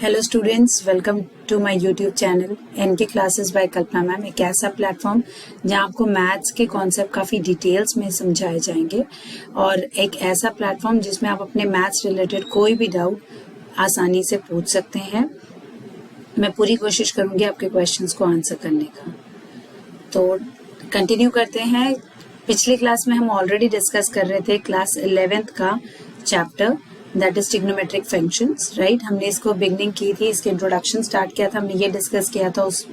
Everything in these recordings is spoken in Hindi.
Hello students, welcome to my YouTube channel NK classes by Kalpana ma'am. एक ऐसा प्लेटफॉर्म जहां आपको मैथ्स के कॉन्सेप्ट काफ़ी डिटेल्स में समझाए जाएंगे और एक ऐसा प्लेटफॉर्म जिसमें आप अपने मैथ्स रिलेटेड कोई भी डाउट आसानी से पूछ सकते हैं। मैं पूरी कोशिश करूंगी आपके क्वेश्चंस को आंसर करने का। तो कंटिन्यू करते हैं। पिछली क्लास में हम ऑलरेडी डिस्कस कर रहे थे क्लास 11th का chapter that is trigonometric functions, right. हमने इसको बिगनिंग की थी, इसके इंट्रोडक्शन स्टार्ट किया था। हमने ये डिस्कस किया था उस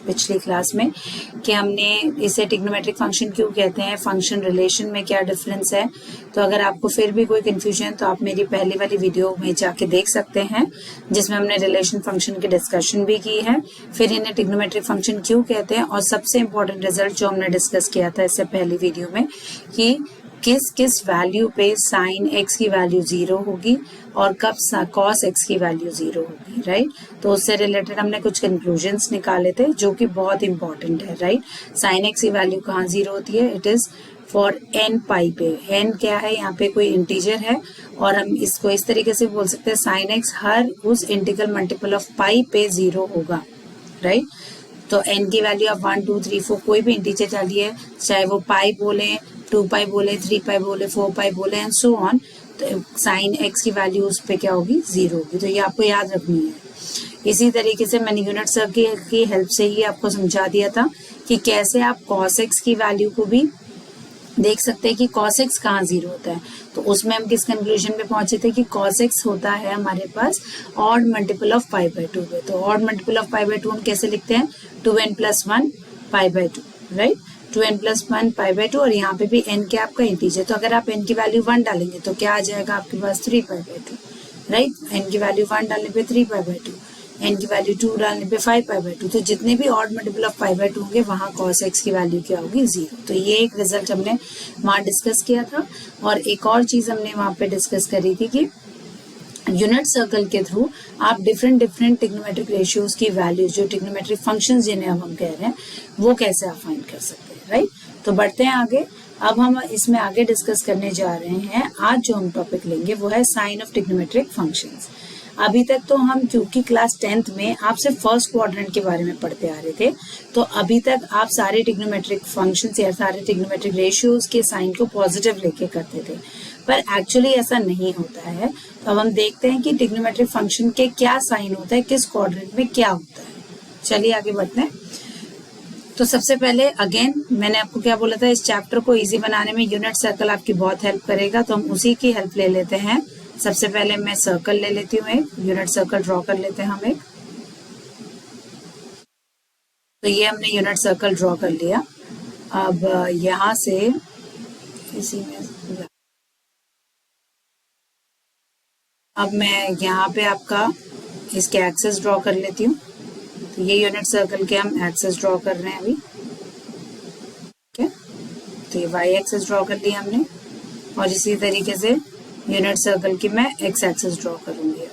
पिछली क्लास में कि हमने इसे ट्रिग्नोमेट्रिक फंक्शन क्यों कहते हैं, फंक्शन रिलेशन में क्या डिफरेंस है। तो अगर आपको फिर भी कोई कंफ्यूजन तो आप मेरी पहली वाली वीडियो में जाके देख सकते हैं जिसमें हमने रिलेशन फंक्शन की डिस्कशन भी की है, फिर इन्हें ट्रिग्नोमेट्रिक फंक्शन क्यों कहते हैं और सबसे इंपॉर्टेंट रिजल्ट जो हमने डिस्कस किया था इससे पहली वीडियो में कि किस किस वैल्यू पे साइन एक्स की वैल्यू 0 होगी और कब कॉस एक्स की वैल्यू 0 होगी, राइट। तो उससे रिलेटेड हमने कुछ कंक्लूजन्स निकाले थे जो कि बहुत इंपॉर्टेंट है, राइट। साइन एक्स की वैल्यू कहाँ 0 होती है? इट इज फॉर एन पाई पे। एन क्या है? यहाँ पे कोई इंटीजर है और हम इसको इस तरीके से बोल सकते हैं साइन एक्स हर उस इंटीग्रल मल्टीपल ऑफ पाई पे 0 होगा, राइट। तो एन की वैल्यू आप 1 2 3 4 कोई भी इंटीजर डालिए, चाहे वो पाई बोले, 2 पाई बोले, 3 पाई बोले, 4 पाई बोले एंड सो ऑन, तो साइन एक्स की वैल्यू उस पे क्या होगी? 0 होगी। तो ये आपको याद रखनी है। इसी तरीके से मैंने यूनिट सर्कल की हेल्प से ही आपको समझा दिया था कि कैसे आप कॉस एक्स की वैल्यू को भी देख सकते हैं कि cos x कहाँ 0 होता है। तो उसमें हम किस कंक्लूजन पे पहुंचे थे कि cos x होता है हमारे पास odd multiple of pi by 2 पे। तो odd multiple of pi by 2 हम कैसे लिखते हैं? 2n+1 pi by 2, right. 2n+1 pi by 2 और यहाँ पे भी n क्या आपका इंटीजर। तो अगर आप n की वैल्यू 1 डालेंगे तो क्या आ जाएगा आपके पास? 3 पाई बाय 2, राइट। n की वैल्यू 1 डालने पे 3 पाई बाय 2, n की वैल्यू 2 डालने पे 5 पाई बाय 2। तो जितने भी odd multiple of pi by 2 होंगे वहां cos x की वैल्यू क्या होगी? 0। तो ये एक रिजल्ट हमने वहां डिस्कस किया था। और एक और चीज हमने वहां पे डिस्कस करी थी कि यूनिट सर्कल के थ्रू आप डिफरेंट ट्रिग्नोमेट्रिक रेशियोज की वैल्यूज, जो ट्रिग्नोमेट्रिक फंक्शंस जिन्हें हम कह रहे हैं, वो कैसे आप फाइंड कर सकते हैं, राइट। तो बढ़ते हैं आगे। अब हम इसमें आगे डिस्कस करने जा रहे हैं। आज जो हम टॉपिक लेंगे वो है साइन ऑफ ट्रिग्नोमेट्रिक फंक्शंस। अभी तक तो हम क्योंकि क्लास 10th में आपसे फर्स्ट क्वाड्रेंट के बारे में पढ़ते आ रहे थे, तो अभी तक आप सारे ट्रिग्नोमेट्रिक फंक्शंस या सारे ट्रिग्नोमेट्रिक रेशियोज के साइन को पॉजिटिव लेके करते थे, पर एक्चुअली ऐसा नहीं होता है। तो अब हम देखते हैं कि ट्रिग्नोमेट्रिक फंक्शन के क्या साइन होता है, किस क्वाड्रेंट में क्या होता है। चलिए आगे बढ़ते हैं। तो सबसे पहले अगेन मैंने आपको क्या बोला था, इस चैप्टर को इजी बनाने में यूनिट सर्कल आपकी बहुत हेल्प करेगा, तो हम उसी की हेल्प ले लेते हैं। सबसे पहले मैं सर्कल ले लेती हूँ, एक यूनिट सर्कल ड्रॉ कर लेते हैं हम एक। तो ये हमने यूनिट सर्कल ड्रॉ कर लिया। अब यहाँ से इसी में अब मैं यहाँ पे आपका इसके एक्सेस ड्रॉ कर लेती हूँ। तो ये यूनिट सर्कल के हम एक्सेस ड्रॉ कर रहे हैं अभी, ठीक है। तो ये वाई एक्सेस ड्रॉ कर लिया हमने और इसी तरीके से यूनिट सर्कल की मैं एक्स एक्सेस ड्रॉ करूंगी।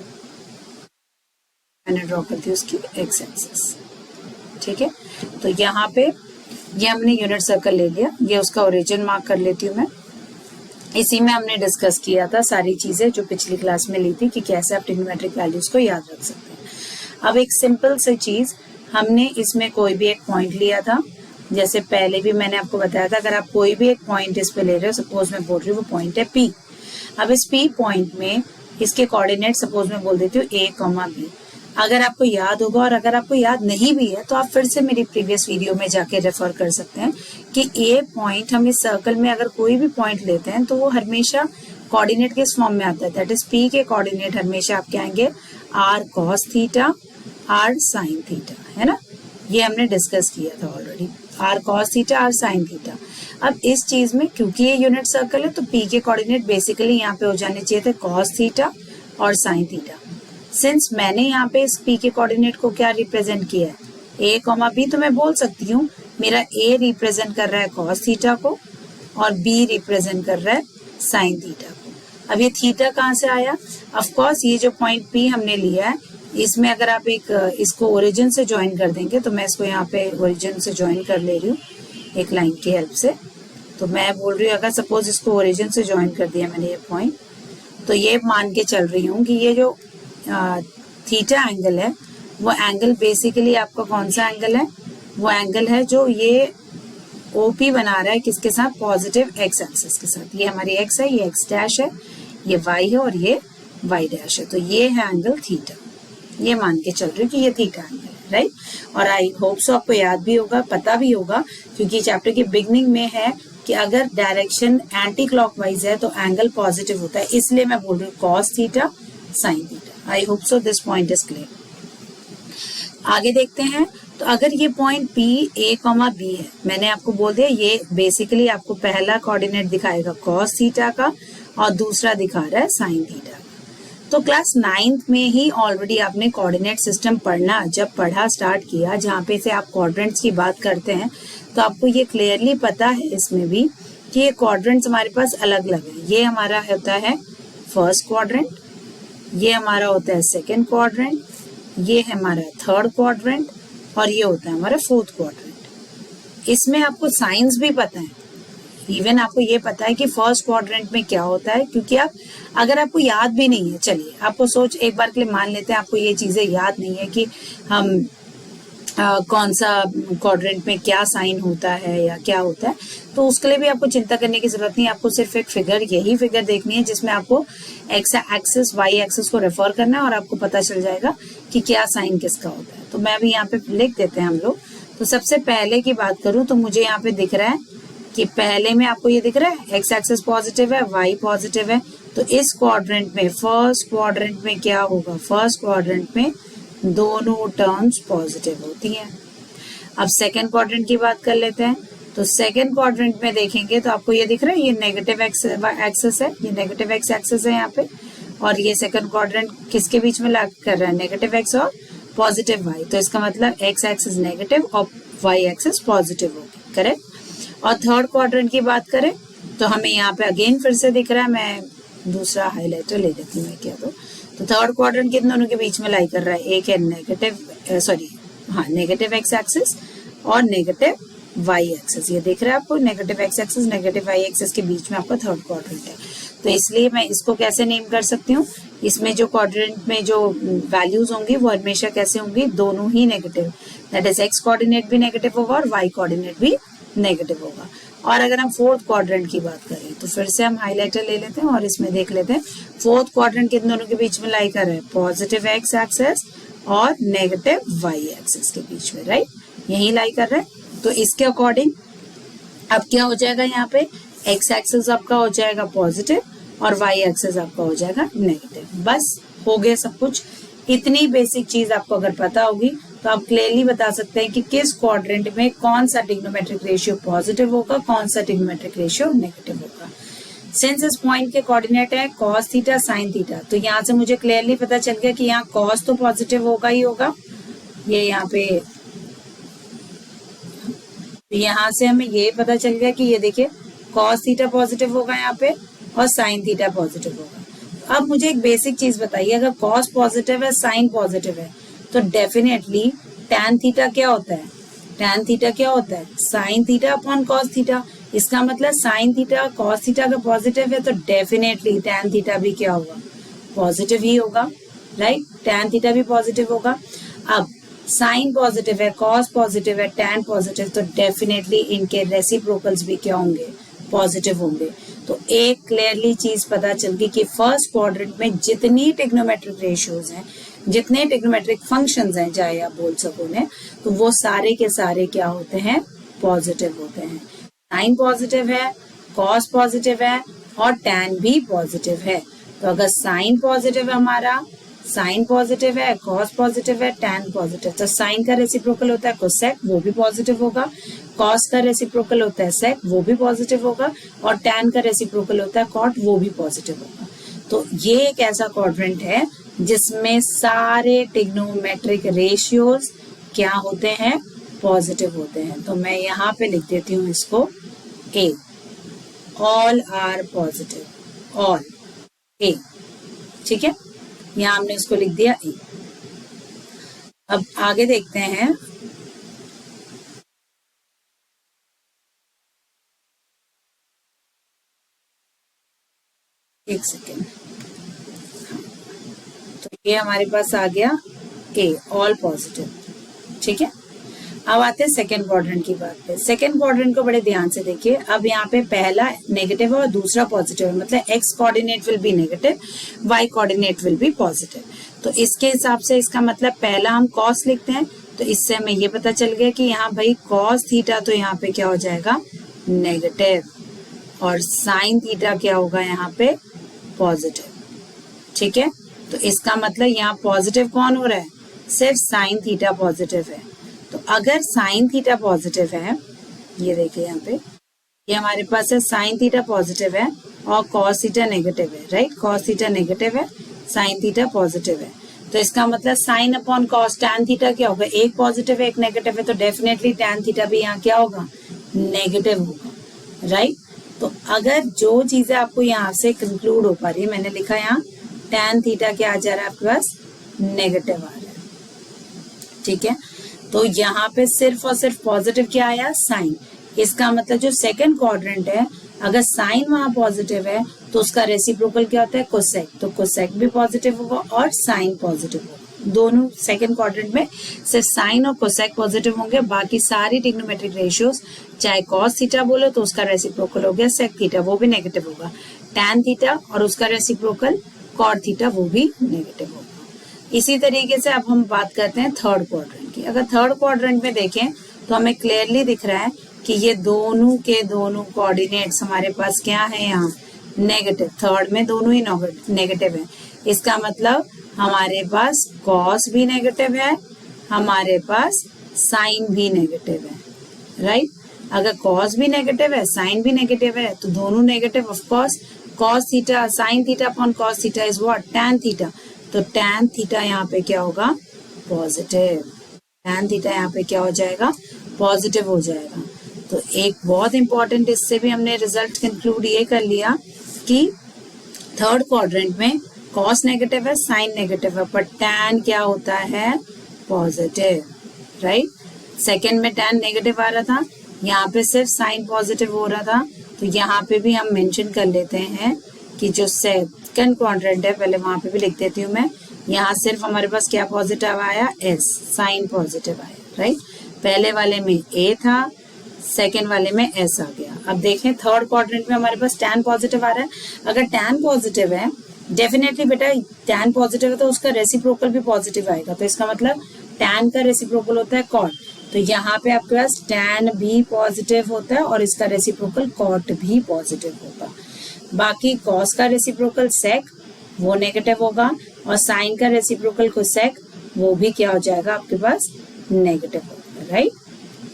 मैंने ड्रॉ कर दी उसकी एक्स एक्सेस, ठीक है। तो यहाँ पे ये हमने यूनिट सर्कल ले लिया, ये उसका ओरिजिन मार्क कर लेती हूँ मैं। इसी में हमने डिस्कस किया था सारी चीजें जो पिछली क्लास में ली थी कि कैसे आप ट्रिग्नोमेट्रिक वैल्यूज को याद रख सकते हैं। अब एक सिंपल सी चीज, हमने इसमें कोई भी एक पॉइंट लिया था, जैसे पहले भी मैंने आपको बताया था, अगर आप कोई भी एक पॉइंट इस पे ले रहे हो, सपोज मैं बोल रही हूँ वो पॉइंट है P। अब इस P पॉइंट में इसके कोऑर्डिनेट सपोज मैं बोल देती हूँ A, B। अगर आपको याद होगा और अगर आपको याद नहीं भी है तो आप फिर से मेरी प्रीवियस वीडियो में जाके रेफर कर सकते हैं कि A पॉइंट, हम इस सर्कल में अगर कोई भी पॉइंट लेते हैं तो वो हमेशा कोऑर्डिनेट किस फॉर्म में आता है? दैट इज P के कोऑर्डिनेट हमेशा आपके आएंगे R cos theta, R sin theta, है ना। ये हमने डिस्कस किया था already, R cos theta, R sin theta. अब इस चीज में क्योंकि ये यूनिट सर्कल है तो P के कोऑर्डिनेट बेसिकली यहाँ पे हो जाने चाहिए थे cos थीटा और sin थीटा। सिंस मैंने यहाँ पे इस P के कोऑर्डिनेट को क्या रिप्रेजेंट किया है? A, B, तो मैं बोल सकती हूँ मेरा A रिप्रेजेंट कर रहा है cos थीटा को और B रिप्रेजेंट कर रहा है sin थीटा को। अब ये थीटा कहाँ से आया? ऑफ कोर्स ये जो पॉइंट P हमने लिया है, इसमें अगर आप एक इसको ओरिजिन से ज्वाइन कर देंगे, तो मैं इसको यहाँ पे ओरिजिन से ज्वाइन कर ले रही हूँ एक लाइन की हेल्प से। तो मैं बोल रही हूँ अगर सपोज इसको ओरिजिन से ज्वाइन कर दिया मैंने ये पॉइंट, तो ये मान के चल रही हूँ कि ये जो थीटा एंगल है वो एंगल बेसिकली आपका कौन सा एंगल है, वो एंगल है जो ये ओपी बना रहा है किसके साथ, पॉजिटिव एक्स एक्सिस के साथ। ये हमारी एक्स है, ये एक्स डैश है, ये वाई है और ये वाई डैश है। तो ये है एंगल थीटा, ये मान के चल रही हूँ कि ये थीटा एंगल है, राइट। और आई होप सो आपको याद भी होगा, पता भी होगा, क्योंकि चैप्टर की बिगनिंग में है कि अगर डायरेक्शन एंटी क्लॉकवाइज है तो एंगल पॉजिटिव होता है, इसलिए मैं बोल रही हूँ cos theta sine theta. I hope so this point is clear. आगे देखते हैं। तो अगर ये पॉइंट P A, B है, मैंने आपको बोल दिया ये बेसिकली आपको पहला कोऑर्डिनेट दिखाएगा कॉस थीटा का और दूसरा दिखा रहा है साइन थीटा का। तो क्लास 9th में ही ऑलरेडी आपने कोऑर्डिनेट सिस्टम पढ़ना जब पढ़ा स्टार्ट किया, जहाँ पे से आप क्वाड्रेंट्स की बात करते हैं, तो आपको ये क्लियरली पता है इसमें भी कि ये क्वाड्रेंट्स हमारे पास अलग अलग है। ये हमारा होता है फर्स्ट क्वाड्रेंट, ये हमारा होता है सेकेंड क्वाड्रेंट, ये है हमारा थर्ड क्वाड्रेंट और ये होता है हमारा फोर्थ क्वाड्रेंट। इसमें आपको साइंस भी पता है, इवन आपको ये पता है कि फर्स्ट क्वाड्रेंट में क्या होता है, क्योंकि आप अगर आपको याद भी नहीं है, चलिए आपको सोच एक बार के लिए मान लेते हैं आपको ये चीजें याद नहीं है कि हम कौन सा क्वाड्रेंट में क्या साइन होता है या क्या होता है, तो उसके लिए भी आपको चिंता करने की जरूरत नहीं है। आपको सिर्फ एक फिगर, यही फिगर देखनी है जिसमें आपको एक्स एक्सिस वाई एक्सिस को रेफर करना है और आपको पता चल जाएगा कि क्या साइन किसका होता है। तो मैं अभी यहाँ पे लिख देते हैं हम लोग। तो सबसे पहले की बात करूं तो मुझे यहाँ पे दिख रहा है कि पहले में आपको ये दिख रहा है एक्स एक्सिस पॉजिटिव है, वाई पॉजिटिव है। तो इस क्वाड्रेंट में, फर्स्ट क्वाड्रेंट में क्या होगा, फर्स्ट क्वाड्रेंट में दोनों टर्म्स पॉजिटिव होती हैं। अब सेकेंड क्वाड्रेंट की बात कर लेते हैं। तो सेकेंड क्वाड्रेंट में देखेंगे तो आपको ये दिख रहा है ये नेगेटिव एक्स एक्सिस है, ये नेगेटिव एक्स एक्सिस है यहाँ पे, और ये सेकेंड क्वाड्रेंट किसके बीच में लैग कर रहा है, नेगेटिव एक्स और पॉजिटिव वाई। तो इसका मतलब एक्स एक्सिस नेगेटिव और वाई एक्सिस पॉजिटिव होगी, करेक्ट। और थर्ड क्वाड्रेंट की बात करें तो हमें यहाँ पे अगेन फिर से दिख रहा है, मैं दूसरा हाईलाइटर ले लेती हूँ, मैं क्या दो। तो थर्ड क्वाड्रेंट किन दोनों के बीच में लाई कर रहा है, एक है नेगेटिव नेगेटिव एक्स एक्सिस और नेगेटिव वाई एक्सिस। ये देख रहे हैं आपको, negative X axis negative Y axis के बीच में आपका थर्ड क्वाड्रेंट है। तो इसलिए मैं इसको कैसे नेम कर सकती हूँ, इसमें जो क्वाड्रेंट में जो वैल्यूज होंगी वो हमेशा कैसे होंगी, दोनों ही negative, that is x coordinate भी नेगेटिव होगा और वाई कोऑर्डिनेट भी नेगेटिव होगा। और अगर हम फोर्थ क्वाड्रेंट की बात करें तो फिर से हम हाईलाइटर ले लेते हैं और इसमें देख लेते हैं फोर्थ क्वाड्रेंट किन दोनों के बीच में लाई कर रहा है, पॉजिटिव एक्स एक्सिस और नेगेटिव वाई एक्सिस के बीच में, राइट, यही लाई कर रहा है। तो इसके अकॉर्डिंग अब क्या हो जाएगा, यहाँ पे एक्स एक्सिस आपका हो जाएगा पॉजिटिव और वाई एक्सिस आपका हो जाएगा नेगेटिव। बस हो गया सब कुछ। इतनी बेसिक चीज आपको अगर पता होगी तो आप क्लियरली बता सकते हैं कि किस क्वाड्रेंट में कौन सा ट्रिग्नोमेट्रिक रेशियो पॉजिटिव होगा, कौन सा ट्रिग्नोमेट्रिक रेशियो नेगेटिव होगा। सिंस इस पॉइंट के कोऑर्डिनेट है कॉस थीटा साइन थीटा, तो यहाँ से मुझे क्लियरली पता चल गया कि यहाँ कॉस तो पॉजिटिव होगा ही होगा। ये यहाँ पे, यहाँ से हमें ये पता चल गया कि ये देखिए कॉस थीटा पॉजिटिव होगा यहाँ पे और साइन थीटा पॉजिटिव होगा। अब मुझे एक बेसिक चीज बताइए, अगर कॉस पॉजिटिव है साइन पॉजिटिव है तो डेफिनेटली टैन थीटा क्या होता है, टैन थीटा क्या होता है, sine theta upon cos theta. इसका मतलब साइन थीटा कॉस थीटा का पॉजिटिव है तो डेफिनेटली टैन थीटा भी क्या होगा, पॉजिटिव ही होगा, राइट, टैन थीटा भी पॉजिटिव होगा। अब साइन पॉजिटिव है, कॉस पॉजिटिव है, टैन पॉजिटिव, तो डेफिनेटली इनके रेसिप्रोकल्स भी क्या होंगे, पॉजिटिव होंगे। तो एक क्लियरली चीज पता चल गई कि फर्स्ट क्वाड्रेंट में जितनी ट्रिग्नोमेट्रिक रेशियोज हैं, जितने ट्रिग्नोमेट्रिक फंक्शंस हैं, चाहे आप बोल सको ने, तो वो सारे के सारे क्या होते हैं, पॉजिटिव होते हैं। साइन पॉजिटिव है, कॉस पॉजिटिव है और टैन भी पॉजिटिव है। तो अगर साइन पॉजिटिव है हमारा, साइन पॉजिटिव है, कॉस पॉजिटिव है, टैन पॉजिटिव, तो साइन का रेसिप्रोकल होता है कोसेक, वो भी पॉजिटिव होगा। कॉस का रेसिप्रोकल होता है सेक, वो भी पॉजिटिव होगा। और टैन का रेसिप्रोकल होता है कॉट, वो भी पॉजिटिव होगा। तो ये एक ऐसा क्वाड्रेंट है जिसमें सारे ट्रिग्नोमेट्रिक रेशियोज क्या होते हैं, पॉजिटिव होते हैं। तो मैं यहाँ पे लिख देती हूँ इसको ए, ऑल आर पॉजिटिव, ऑल ए, ठीक है, यहाँ हमने इसको लिख दिया ए। अब आगे देखते हैं, एक सेकेंड, तो ये हमारे पास आ गया ए, ऑल पॉजिटिव। ठीक है, अब आते हैं सेकेंड क्वाड्रेंट की बात पे। सेकेंड क्वाड्रेंट को बड़े ध्यान से देखिए। अब यहाँ पे पहला नेगेटिव है और दूसरा पॉजिटिव है, मतलब X coordinate will be negative, Y coordinate will be positive. तो इसके हिसाब से इसका मतलब पहला हम कॉस लिखते हैं, तो इससे हमें ये पता चल गया कि यहाँ भाई कॉस थीटा तो यहाँ पे क्या हो जाएगा, नेगेटिव, और साइन थीटा क्या होगा यहाँ पे, पॉजिटिव। ठीक है, तो इसका मतलब यहाँ पॉजिटिव कौन हो रहा है, सिर्फ साइन थीटा पॉजिटिव है। तो अगर साइन थीटा पॉजिटिव है, ये देखिए यहाँ पे, ये हमारे पास है साइन थीटा पॉजिटिव है और कॉस थीटा नेगेटिव है, राइट। कॉस थीटा नेगेटिव है, साइन थीटा पॉजिटिव है, तो इसका मतलब sine upon cos tan theta क्या होगा, एक पॉजिटिव है एक नेगेटिव है, तो डेफिनेटली टैन थीटा भी यहाँ क्या होगा, नेगेटिव होगा, राइट। तो अगर जो चीजें आपको यहाँ से कंक्लूड हो पा रही है, मैंने लिखा यहाँ टैन थीटा क्या आ जा रहा है आपके पास, नेगेटिव आ रहा है। ठीक है, तो यहाँ पे सिर्फ और सिर्फ पॉजिटिव क्या आया, साइन। इसका मतलब जो सेकंड क्वाड्रेंट है, अगर साइन वहां पॉजिटिव है तो उसका रेसिप्रोकल क्या होता है, कोसेक। तो कोसेक भी पॉजिटिव होगा और साइन पॉजिटिव होगा। दोनों सेकंड क्वाड्रेंट में सिर्फ साइन और कोसेक पॉजिटिव होंगे, बाकी सारी ट्रिग्नोमेट्रिक रेशियोज, चाहे कॉस थीटा बोलो तो उसका रेसिप्रोकल हो गया सेक थीटा, वो भी नेगेटिव होगा। टैन थीटा और उसका रेसिप्रोकल कॉट थीटा, वो भी नेगेटिव होगा। इसी तरीके से अब हम बात करते हैं थर्ड क्वाड्रेंट की। अगर थर्ड क्वाड्रेंट में देखें तो हमें क्लियरली दिख रहा है कि ये दोनों के दोनों कोऑर्डिनेट्स हमारे पास क्या है, यहाँ नेगेटिव। थर्ड में दोनों ही नेगेटिव है, इसका मतलब हमारे पास कॉस भी नेगेटिव है, हमारे पास साइन भी नेगेटिव है, राइट। अगर कॉस भी नेगेटिव है, साइन भी नेगेटिव है, तो दोनों negative. Of course cos theta, sine theta upon cos theta is what, tan theta. तो टैन थीटा यहाँ पे क्या होगा, पॉजिटिव। टैन थीटा यहाँ पे क्या हो जाएगा, पॉजिटिव हो जाएगा। तो एक बहुत इंपॉर्टेंट, इससे भी हमने रिजल्ट कंक्लूड ये कर लिया कि थर्ड क्वाड्रेंट में कॉस नेगेटिव है, साइन नेगेटिव है, पर टैन क्या होता है, पॉजिटिव, राइट। सेकेंड में टैन नेगेटिव आ रहा था, यहाँ पे सिर्फ साइन पॉजिटिव हो रहा था। तो यहाँ पे भी हम मेंशन कर लेते हैं कि जो सेकंड क्वाड्रेंट है, पहले वहां पे भी लिख देती हूँ मैं, यहाँ सिर्फ हमारे पास क्या पॉजिटिव आया, एस, साइन पॉजिटिव आया, राइट। पहले वाले में ए था, सेकेंड वाले में एस आ गया। अब देखें थर्ड क्वाड्रेंट में हमारे पास टैन पॉजिटिव आ रहा है। अगर टैन पॉजिटिव है, डेफिनेटली बेटा टैन पॉजिटिव है तो उसका रेसिप्रोकल भी पॉजिटिव आएगा, तो इसका मतलब टैन का रेसिप्रोकल होता है कॉट। तो यहाँ पे आपके पास टैन भी पॉजिटिव होता है और इसका रेसिप्रोकल कॉट भी पॉजिटिव होगा। बाकी कॉस का रेसिप्रोकल सेक, वो नेगेटिव होगा, और साइन का रेसिप्रोकल कोसेक, वो भी क्या हो जाएगा आपके पास, नेगेटिव होगा, राइट।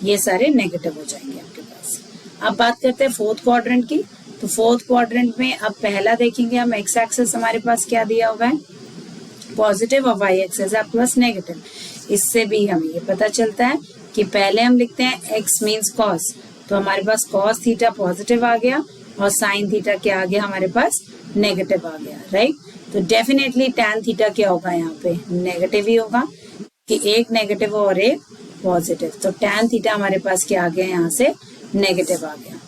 ये सारे नेगेटिव हो जाएंगे आपके पास। अब बात करते हैं फोर्थ क्वाड्रेंट की। तो फोर्थ क्वाड्रेंट में अब पहला देखेंगे हम, एक्स एक्सिस हमारे पास क्या दिया हुआ है, पॉजिटिव, और वाई एक्सिस आपके पास नेगेटिव। इससे भी हमें ये पता चलता है कि पहले हम लिखते हैं एक्स मीन्स कॉस, तो हमारे पास कॉस थीटा पॉजिटिव आ गया और साइन थीटा क्या आ गया, हमारे पास नेगेटिव आ गया, राइट। तो डेफिनेटली टैन थीटा क्या होगा, यहाँ पे नेगेटिव ही होगा, कि एक नेगेटिव और एक पॉजिटिव। तो टैन थीटा हमारे पास क्या आ गया, यहाँ से नेगेटिव आ गया,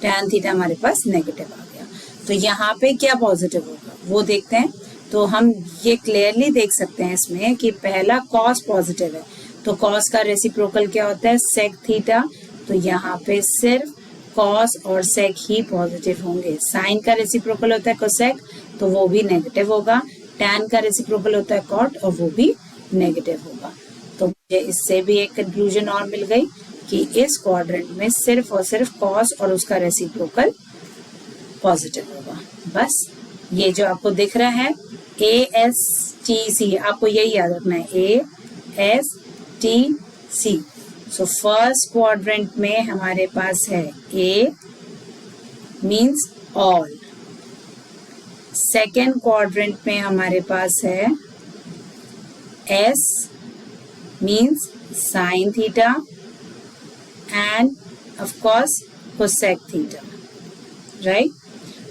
टैन थीटा हमारे पास नेगेटिव आ गया। तो यहाँ पे क्या पॉजिटिव होगा वो देखते हैं। तो हम ये क्लियरली देख सकते हैं इसमें कि पहला कॉस पॉजिटिव है, तो कॉस का रेसिप्रोकल क्या होता है, सेक थीटा। तो यहाँ पे सिर्फ कॉस और सेक ही पॉजिटिव होंगे। साइन का रेसिप्रोकल होता है कोसेक, तो वो भी नेगेटिव होगा। टैन का रेसिप्रोकल होता है कॉट, और वो भी नेगेटिव होगा। तो मुझे इससे भी एक कंक्लूजन और मिल गई कि इस क्वाड्रेंट में सिर्फ और सिर्फ कॉस और उसका रेसिप्रोकल पॉजिटिव होगा। बस ये जो आपको दिख रहा है ASTC, आपको यही याद रखना है, ASTC। सो फर्स्ट क्वाड्रेंट में हमारे पास है A means all, second quadrant में हमारे पास है S means sine theta and of course cosec theta, right.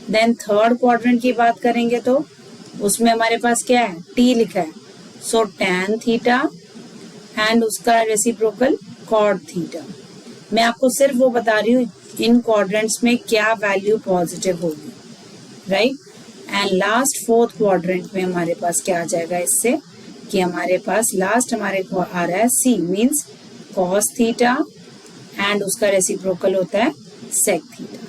Then third quadrant की बात करेंगे तो उसमें हमारे पास क्या है, T लिखा है, सो टैन थीटा एंड उसका रेसिप्रोकल कॉट थीटा। मैं आपको सिर्फ वो बता रही हूँ इन क्वाड्रेंट्स में क्या वैल्यू पॉजिटिव होगी, right. And last fourth quadrant में हमारे पास क्या आ जाएगा इससे कि हमारे पास लास्ट हमारे को आ रहा है C means cos theta and उसका रेसिप्रोकल होता है सेक थीटा।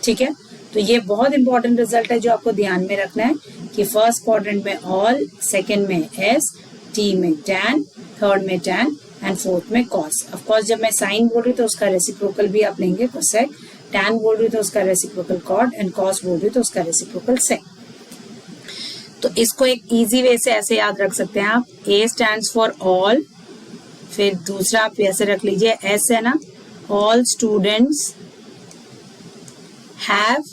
ठीक है, तो ये बहुत इंपॉर्टेंट रिजल्ट है जो आपको ध्यान में रखना है कि फर्स्ट क्वाड्रेंट में ऑल, सेकंड में एस, टी में टैन, थर्ड में टैन एंड फोर्थ में कॉस। ऑफ कोर्स जब मैं साइन बोल रही हूँ तो उसका रेसिप्रोकल भी आप लेंगे कोसेक, टैन बोल रही हूँ तो उसका रेसिप्रोकल कॉट एंड कॉस बोल रही हूँ तो उसका रेसिप्रोकल सेक। तो इसको एक इजी वे से ऐसे याद रख सकते हैं आप, ए स्टैंड्स फॉर ऑल, फिर दूसरा आप ऐसे रख लीजिए एस है ना, ऑल स्टूडेंट्स हैव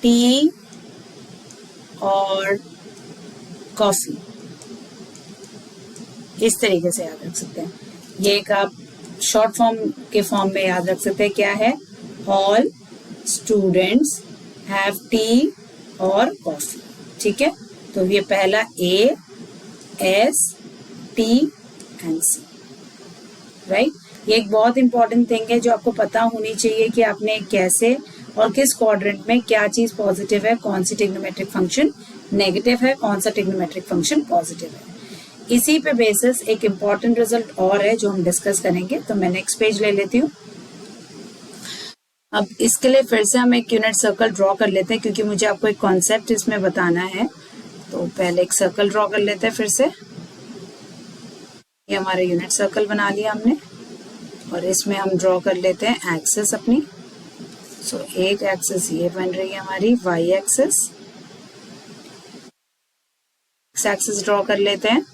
टी और कॉफी, इस तरीके से याद रख सकते हैं। ये एक आप शॉर्ट फॉर्म के फॉर्म में याद रख सकते हैं, क्या है, ऑल स्टूडेंट्स हैव टी और कॉफी। ठीक है, तो ये पहला A, S, T and C, right. ये एक बहुत इंपॉर्टेंट थिंग है जो आपको पता होनी चाहिए कि आपने कैसे और किस क्वाड्रेंट में क्या चीज पॉजिटिव है, कौन सी ट्रिग्नोमेट्रिक फंक्शन नेगेटिव है, कौन सा ट्रिग्नोमेट्रिक फंक्शन पॉजिटिव है। इसी पे बेसिस एक इंपॉर्टेंट रिजल्ट और है जो हम डिस्कस करेंगे। तो मैं नेक्स्ट पेज ले लेती हूँ। अब इसके लिए फिर से हम एक यूनिट सर्कल ड्रॉ कर लेते हैं क्योंकि मुझे आपको एक कॉन्सेप्ट इसमें बताना है। तो पहले एक सर्कल ड्रॉ कर लेते हैं फिर से। ये हमारा यूनिट सर्कल बना लिया हमने और इसमें हम ड्रॉ कर लेते हैं एक्सिस अपनी। सो एक एक्सिस ये बन रही है हमारी वाई एक्सिस, एक्सिस ड्रॉ कर लेते हैं।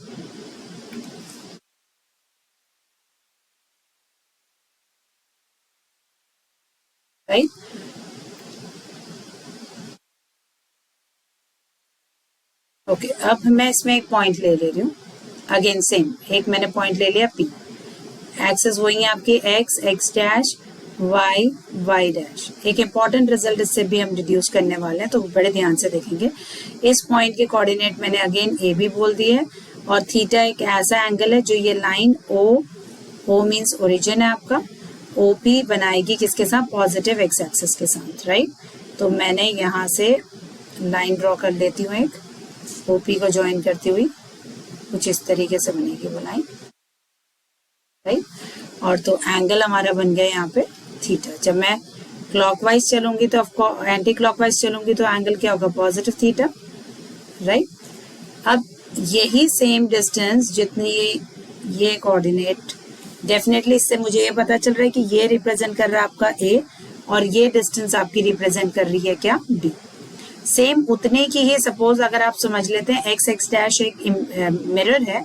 राइट, ओके, अब मैं इसमें एक पॉइंट ले रही हूँ। अगेन सेम, एक मैंने पॉइंट ले लिया पी। एक्सेस वही है आपकी X, X dash, Y, Y dash. एक इंपॉर्टेंट रिजल्ट इससे भी हम डिड्यूस करने वाले हैं तो बड़े ध्यान से देखेंगे। इस पॉइंट के कोऑर्डिनेट मैंने अगेन ए बी बोल दिए है और थीटा एक ऐसा एंगल है जो ये लाइन ओ मीन्स ओरिजिन है आपका, ओपी बनाएगी किसके साथ, पॉजिटिव एक्स एक्सिस के साथ, राइट। तो मैंने यहाँ से लाइन ड्रॉ कर लेती हूँ, एक ओपी को ज्वाइन करती हुई कुछ इस तरीके से बनेगी वो लाइन, राइट। और तो एंगल हमारा बन गया यहाँ पे थीटा। जब मैं क्लॉकवाइज चलूंगी तो एंटी क्लॉकवाइज चलूंगी तो एंगल क्या होगा, पॉजिटिव थीटा, राइट। अब यही सेम डिस्टेंस जितनी ये कोऑर्डिनेट, डेफिनेटली इससे मुझे ये पता चल रहा है कि ये रिप्रेजेंट कर रहा है आपका ए और ये डिस्टेंस आपकी रिप्रेजेंट कर रही है क्या, बी। सेम उतने की ही सपोज अगर आप समझ लेते हैं एक्स एक्स डैश एक मिरर है,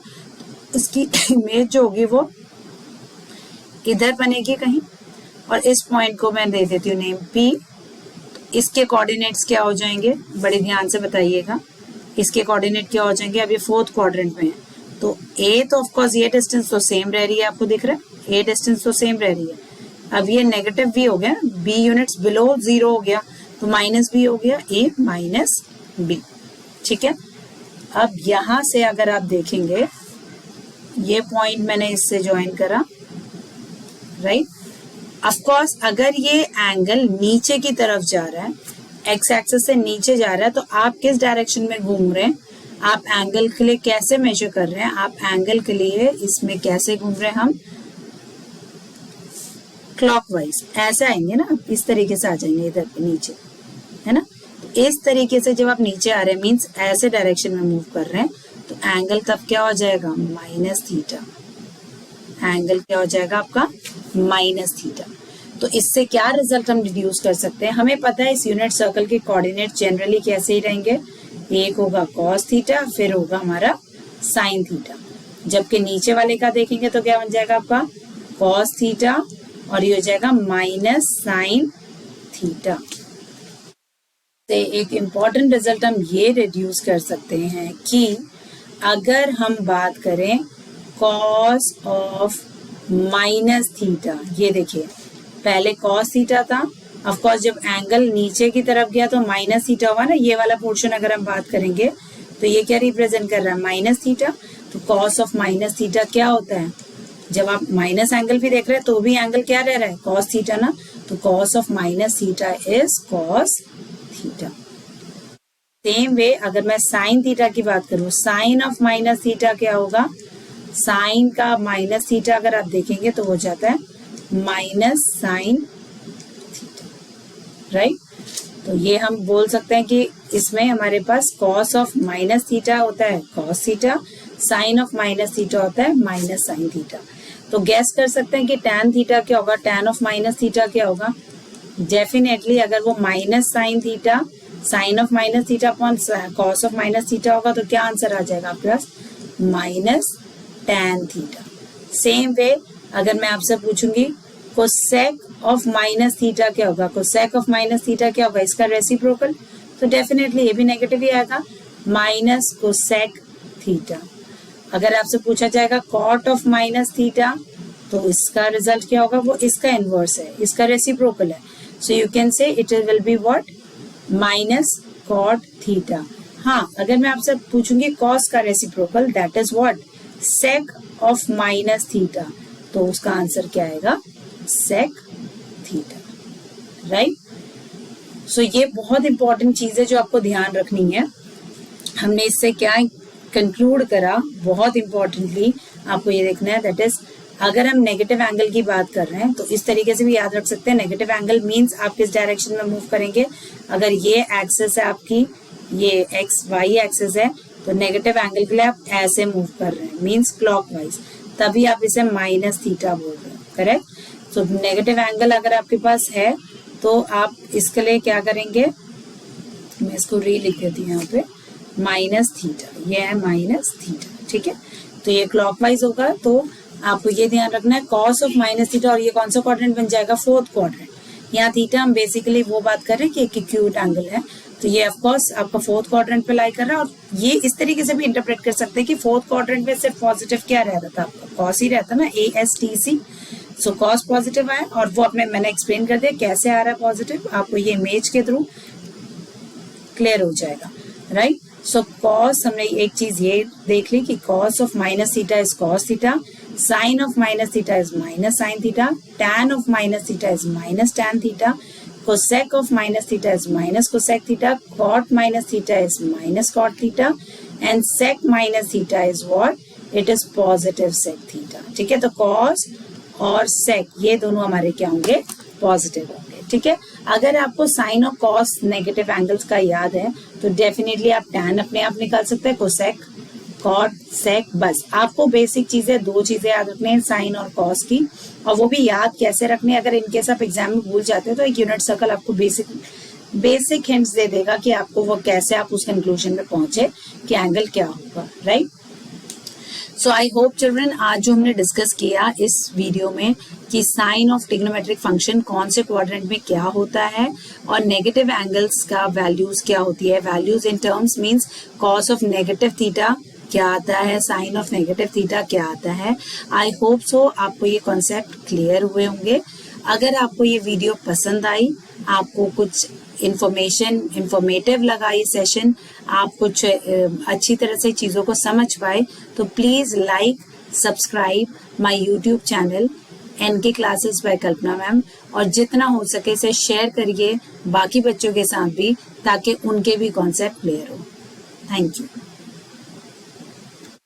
उसकी इमेज जो होगी वो इधर बनेगी कहीं और इस पॉइंट को मैं दे देती हूँ नेम पी। इसके कोऑर्डिनेट्स क्या हो जाएंगे, बड़े ध्यान से बताइएगा, इसके कोऑर्डिनेट क्या हो जाएंगे। अब ये फोर्थ क्वाड्रेंट में है तो ए तो ऑफकोर्स ये डिस्टेंस तो सेम रह रही है, आपको दिख रहा है ए डिस्टेंस तो सेम रह रही है। अब ये नेगेटिव भी हो गया, बी यूनिट्स बिलो जीरो हो गया तो माइनस बी हो गया, ए माइनस बी, ठीक है। अब यहां से अगर आप देखेंगे ये पॉइंट मैंने इससे ज्वाइन करा, राइट। ऑफ कोर्स अगर ये एंगल नीचे की तरफ जा रहा है, एक्स एक्सिस से नीचे जा रहा है, तो आप किस डायरेक्शन में घूम रहे हैं, आप एंगल के लिए कैसे मेजर कर रहे हैं, आप एंगल के लिए इसमें कैसे घूम रहे हैं, हम क्लॉकवाइज ऐसे आएंगे ना, इस तरीके से आ जाएंगे इधर पे नीचे, है ना। इस तरीके से जब आप नीचे आ रहे हैं मीन्स ऐसे डायरेक्शन में मूव कर रहे हैं तो एंगल तब क्या हो जाएगा, माइनस थीटा। एंगल क्या हो जाएगा आपका, माइनस थीटा। तो इससे क्या रिजल्ट हम डिड्यूस कर सकते हैं, हमें पता है इस यूनिट सर्कल के कोऑर्डिनेट जनरली कैसे ही रहेंगे, एक होगा कॉस थीटा फिर होगा हमारा साइन थीटा। जबकि नीचे वाले का देखेंगे तो क्या बन जाएगा आपका कॉस थीटा और ये हो जाएगा माइनस साइन थीटा। तो एक इम्पॉर्टेंट रिजल्ट हम ये रिड्यूस कर सकते हैं कि अगर हम बात करें कॉस ऑफ माइनस थीटा, ये देखिए पहले कॉस थीटा था, ऑफ कोर्स जब एंगल नीचे की तरफ गया तो माइनस थीटा हुआ ना, ये वाला पोर्शन अगर हम बात करेंगे तो ये क्या रिप्रेजेंट कर रहा है, माइनस थीटा। तो कॉस ऑफ माइनस थीटा क्या होता है, जब आप माइनस एंगल भी देख रहे हैं तो भी एंगल क्या रह रहा है, कॉस थीटा ना। तो cos of minus theta is cos theta. Same way अगर मैं साइन थीटा की बात करूं, साइन ऑफ माइनस थीटा क्या होगा, साइन का माइनस थीटा अगर आप देखेंगे तो हो जाता है माइनस साइन थीटा, राइट। तो ये हम बोल सकते हैं कि इसमें हमारे पास कॉस ऑफ माइनस थीटा होता है cos theta, sine of minus theta होता है माइनस साइन थीटा। तो गैस कर सकते हैं कि टैन थीटा क्या होगा, टैन ऑफ माइनस थीटा क्या होगा। डेफिनेटली अगर वो minus sine theta, sine of minus theta upon cos of minus theta होगा तो क्या आंसर आ जाएगा आपके पास, minus tan theta. Same way अगर मैं आपसे पूछूंगी कोसेक ऑफ माइनस थीटा क्या होगा, कोसेक ऑफ माइनस थीटा क्या होगा, इसका रेसिप्रोकल, तो डेफिनेटली ये भी नेगेटिव ही आएगा, माइनस कोसेक थीटा। अगर आपसे पूछा जाएगा कॉट ऑफ माइनस थीटा तो इसका रिजल्ट क्या होगा, वो इसका इनवर्स है, इसका रेसिप्रोकल है। So you can say it will be what, minus cot theta. हाँ, अगर मैं आपसे पूछूंगी कॉस का reciprocal, that is what, sec of minus theta, तो उसका आंसर क्या आएगा, सेक थीटा, राइट। सो ये बहुत इंपॉर्टेंट चीज है जो आपको ध्यान रखनी है। हमने इससे क्या कंक्लूड करा, बहुत इंपॉर्टेंटली आपको ये देखना है, दैट इज अगर हम नेगेटिव एंगल की बात कर रहे हैं तो इस तरीके से भी याद रख सकते हैं, नेगेटिव एंगल मींस आप किस डायरेक्शन में मूव करेंगे। अगर ये एक्सिस है आपकी, ये एक्स वाई एक्सिस है, तो नेगेटिव एंगल के लिए आप ऐसे मूव कर रहे हैं, मींस क्लॉकवाइज, तभी आप इसे माइनस थीटा बोल रहे हैं, करेक्ट। तो नेगेटिव एंगल अगर आपके पास है तो आप इसके लिए क्या करेंगे, मैं इसको री लिख देती हूँ यहाँ पे, माइनस थीटा, ये है माइनस थीटा, ठीक है। तो ये क्लॉकवाइज होगा, तो आपको ये ध्यान रखना है कॉस ऑफ माइनस थीटा, और ये कौन सा क्वाड्रेंट बन जाएगा, फोर्थ क्वाड्रेंट। यहाँ थीटा हम बेसिकली वो बात कर रहे हैं कि एक एक्यूट एंगल है, तो ये ऑफ कोर्स आपका फोर्थ क्वाड्रेंट पे लाई कर रहा है। और ये इस तरीके से भी इंटरप्रेट कर सकते हैं कि फोर्थ क्वाड्रेंट में सिर्फ पॉजिटिव क्या रहता था आपका, कॉस ही रहता ना, ASTC। सो कॉस पॉजिटिव आया, और वो अपने मैंने एक्सप्लेन कर दिया कैसे आ रहा है पॉजिटिव, आपको ये इमेज के थ्रू क्लियर हो जाएगा, राइट। सो कॉस, हमने एक चीज ये देख ली कि cos of minus theta is cos theta, sine of minus theta is minus sine theta, tan of minus theta is minus tan theta, cosec of minus theta is minus cosec theta, cot minus theta is minus cot theta, and sec minus theta is what? It is positive sec theta. ठीक है, तो cos और sec ये दोनों हमारे क्या होंगे, पॉजिटिव होंगे, ठीक है। अगर आपको साइन और कॉस नेगेटिव एंगल्स का याद है तो डेफिनेटली आप टैन अपने आप निकाल सकते हैं, कोसेक, कॉट, सेक, बस आपको बेसिक चीजें, दो चीजें याद रखनी है, साइन और कॉस की, और वो भी याद कैसे रखनी है, अगर इनकेस आप एग्जाम में भूल जाते हैं तो एक यूनिट सर्कल आपको बेसिक हिंट्स दे देगा कि आपको वो कैसे आप उस कंक्लूजन में पहुंचे कि एंगल क्या होगा, right. So I hope children, आज जो हमने डिस्कस किया इस वीडियो में कि साइन ऑफ ट्रिग्नोमेट्रिक फंक्शन कौन से क्वाड्रेंट में क्या होता है, और नेगेटिव एंगल्स का वैल्यूज क्या होती है, values in terms means cos of negative theta क्या आता है, साइन ऑफ नेगेटिव थीटा क्या आता है। आई होप सो आपको ये कॉन्सेप्ट क्लियर हुए होंगे। अगर आपको ये वीडियो पसंद आई, आपको कुछ इंफॉर्मेटिव लगा ये सेशन, आप कुछ अच्छी तरह से चीज़ों को समझ पाए, तो please like, subscribe my YouTube channel NK classes by Kalpana ma'am, और जितना हो सके इसे शेयर करिए बाकी बच्चों के साथ भी, ताकि उनके भी कॉन्सेप्ट क्लियर हो। Thank you.